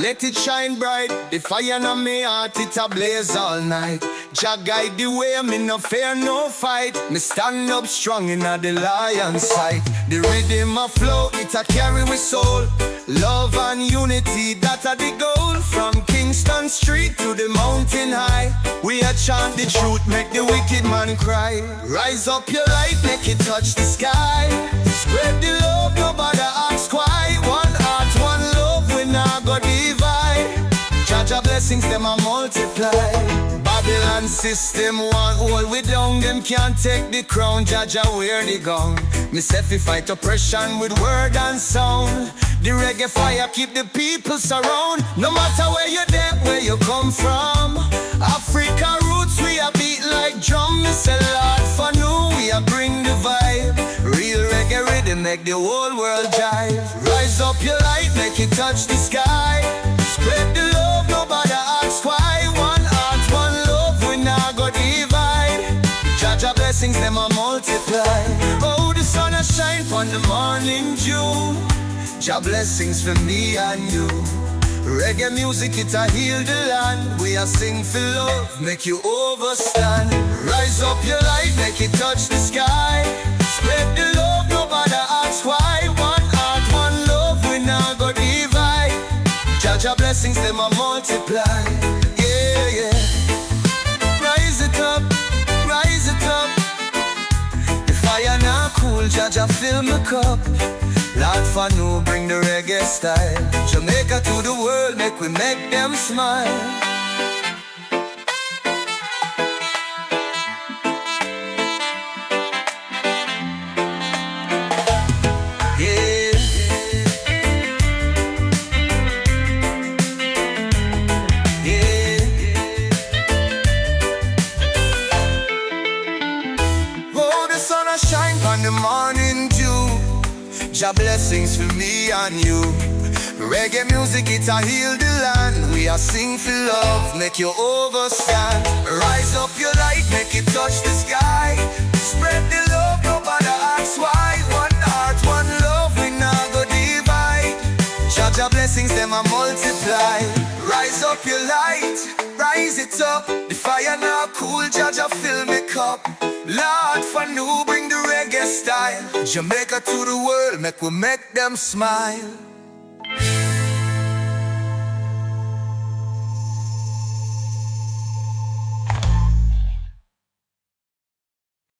let it shine bright. The fire in me heart, it a blaze all night. Jah guide the way, me no fear no fight. Me stand up strong in the lion's sight. The rhythm a flow, it a carry with soul. Love and unity, that a the goal. From Kingston street to the mountain high, we a chant the truth, make the wicked man cry. Rise up your light, make it touch the sky. Spread the love, nobody ask why. One heart, one love, we not go divide. Jah Jah blessings, them a multiply. Babylon system want hold we down. Them can't take the crown, Jah Jah wear the gown. Me say fi fight oppression with word and sound. The reggae fire keep the people surround. No matter where you're there, where you come from. Africa roots we a beat like drum. Me say Lordfanoo, we a bring the vibe. Real reggae rhythm make the whole world jive. Rise up your light, make it touch the sky. Spread the love, nobody ask why. One heart, one love, we not go divide. Jah Jah blessings, them a multiply. Oh, the sun a shine from the morning dew. Jah blessings for me and you. Reggae music, it a heal the land. We a sing for love, make you overstand. Rise up your light, make it touch the sky. Spread the love, nobody ask why. One heart, one love, we not go divide. Jah Jah blessings, them a multiply. Yeah, yeah. Rise it up, rise it up. The fire now cool, Jah Jah fill my cup. Lordfanoo bring the reggae style. Jamaica to the world, make we make them smile. Yeah. Yeah. Oh, the sun a shine on the morning dew. Jah blessings for me and you. Reggae music, it a heal the land. We a sing for love, make you overstand. Rise up your light, make it touch the sky. Spread the love, nobody ask why. One heart, one love, we not go divide. Jah Jah blessings, them a multiply. Rise up your light, rise it up. The fire now cool, Jah Jah fill me cup. Lordfanoo bring the reggae style. Jamaica to the world, make we make them smile.